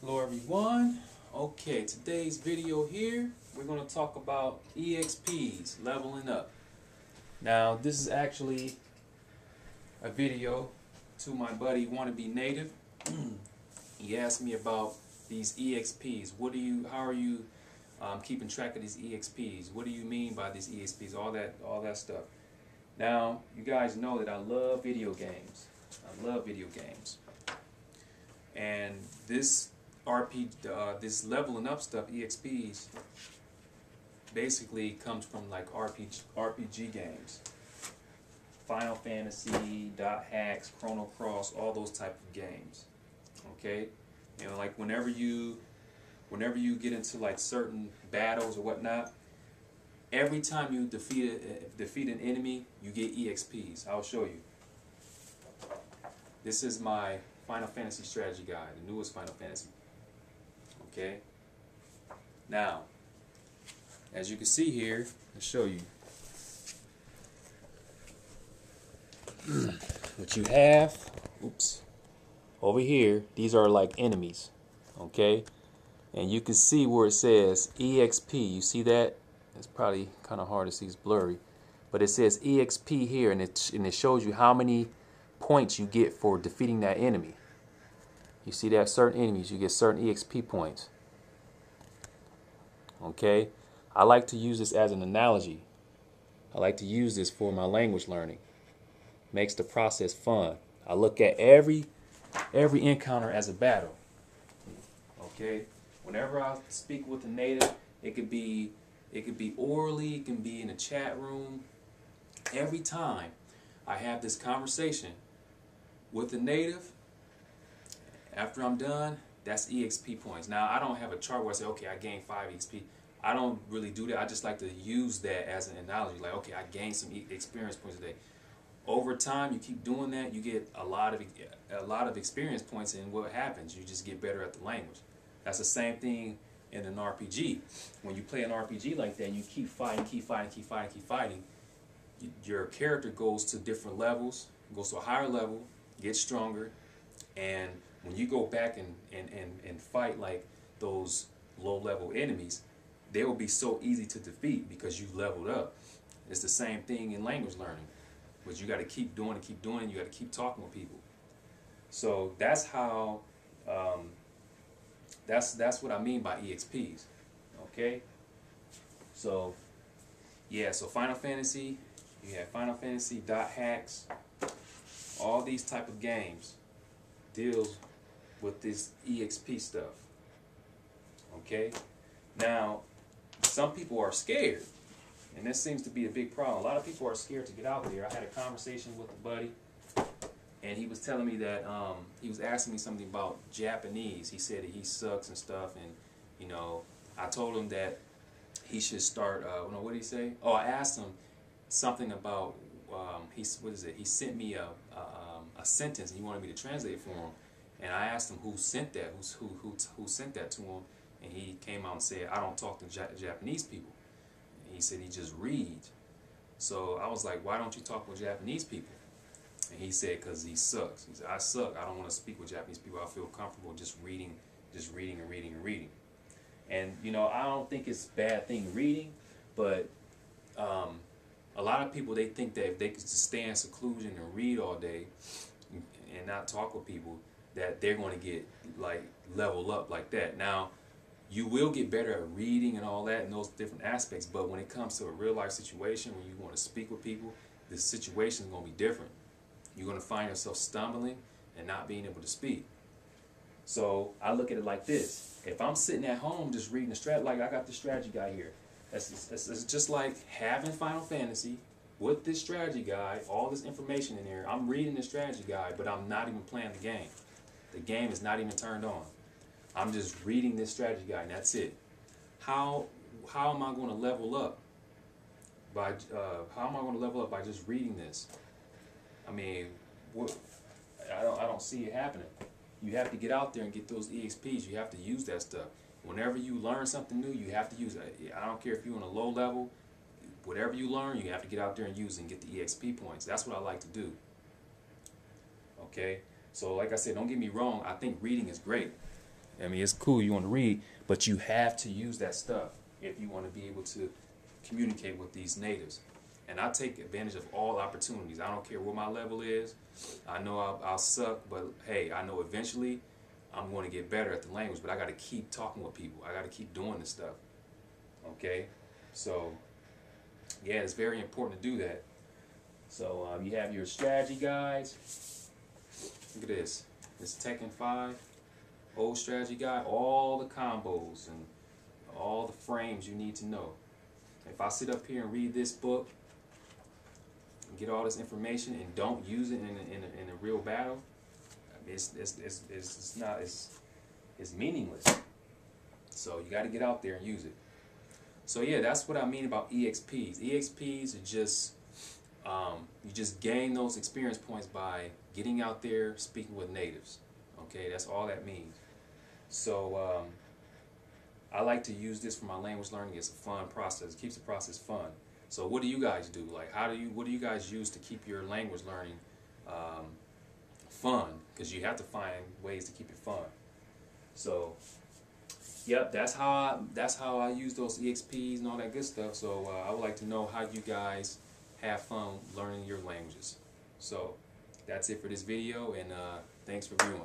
Hello everyone. Okay, today's video here, we're going to talk about EXPs, leveling up. Now, this is actually a video to my buddy Wannabe Native. He asked me about these EXPs. How are you keeping track of these EXPs? What do you mean by these EXPs? All that stuff. Now, you guys know that I love video games. I love video games. And this this leveling up stuff, EXPs, basically comes from like RPG games. Final Fantasy, Dot Hacks, Chrono Cross, all those type of games. Okay? You know, like whenever you get into like certain battles or whatnot, every time you defeat an enemy, you get EXPs. I'll show you. This is my Final Fantasy strategy guide, the newest Final Fantasy. Okay. Now, as you can see here, I'll show you. What you have, oops, over here, these are like enemies. Okay. And you can see where it says EXP. You see that? It's probably kind of hard to see, it's blurry. But it says EXP here, and it shows you how many points you get for defeating that enemy. You see that certain enemies, you get certain EXP points. Okay? I like to use this as an analogy. I like to use this for my language learning. Makes the process fun. I look at every encounter as a battle. Okay? Whenever I speak with a native, it could be orally, it can be in a chat room. Every time I have this conversation with a native, after I'm done, that's EXP points. Now, I don't have a chart where I say, okay, I gained 5 EXP. I don't really do that. I just like to use that as an analogy. Like, okay, I gained some experience points today. Over time, you keep doing that, you get a lot of experience points, and what happens? You just get better at the language. That's the same thing in an RPG. When you play an RPG like that, and you keep fighting, your character goes to different levels, goes to a higher level, gets stronger, and when you go back and fight like those low-level enemies, they will be so easy to defeat because you leveled up. It's the same thing in language learning, but you got to keep doing it, you got to keep talking with people. So that's how, that's what I mean by EXPs. Okay? So, yeah, so Final Fantasy, you have Final Fantasy, Dot Hacks, all these type of games deals with this EXP stuff. Okay? Now, some people are scared, and this seems to be a big problem. A lot of people are scared to get out there. I had a conversation with a buddy, and he was telling me that he was asking me something about Japanese. He said that he sucks and stuff, and you know, I told him that he should start. What did he say? Oh, I asked him something about he sent me a sentence, and he wanted me to translate it for him. And I asked him who sent that, who sent that to him, and he came out and said, I don't talk to Japanese people. And he said he just reads. So I was like, why don't you talk with Japanese people? And he said, because he sucks. He said, I suck. I don't want to speak with Japanese people. I feel comfortable just reading. And you know, I don't think it's a bad thing reading, but a lot of people, they think that if they could just stay in seclusion and read all day and not talk with people, that they're going to get like level up like that. Now, you will get better at reading and all that and those different aspects, but when it comes to a real life situation when you want to speak with people, the situation is going to be different. You're going to find yourself stumbling and not being able to speak. So I look at it like this: if I'm sitting at home just reading the strategy, like I got the strategy guide here, it's just like having Final Fantasy with this strategy guide, all this information in there. I'm reading the strategy guide, but I'm not even playing the game. The game is not even turned on. I'm just reading this strategy guide, and that's it. How am I going to level up by just reading this? I mean, I don't see it happening. You have to get out there and get those EXPs. You have to use that stuff. Whenever you learn something new, you have to use it. I don't care if you're on a low level. Whatever you learn, you have to get out there and use it and get the EXP points. That's what I like to do. Okay? So like I said, don't get me wrong, I think reading is great. I mean, it's cool you want to read, but you have to use that stuff if you want to be able to communicate with these natives. And I take advantage of all opportunities. I don't care what my level is. I know I'll suck, but hey, I know eventually I'm going to get better at the language, but I got to keep talking with people. I got to keep doing this stuff. Okay? So, yeah, it's very important to do that. So, you have your strategy guides. Look at this. This Tekken 5 old strategy guide. All the combos and all the frames you need to know. If I sit up here and read this book and get all this information and don't use it in a real battle, it's meaningless. So you got to get out there and use it. So yeah, that's what I mean about EXPs. EXPs are just you just gain those experience points by getting out there speaking with natives. Okay, that's all that means. So I like to use this for my language learning. It's a fun process. It keeps the process fun. So what do you guys do? Like, what do you guys use to keep your language learning fun? Because you have to find ways to keep it fun. So, yep, that's how I use those EXPs and all that good stuff. So I would like to know how you guys have fun learning your languages. So that's it for this video, and thanks for viewing.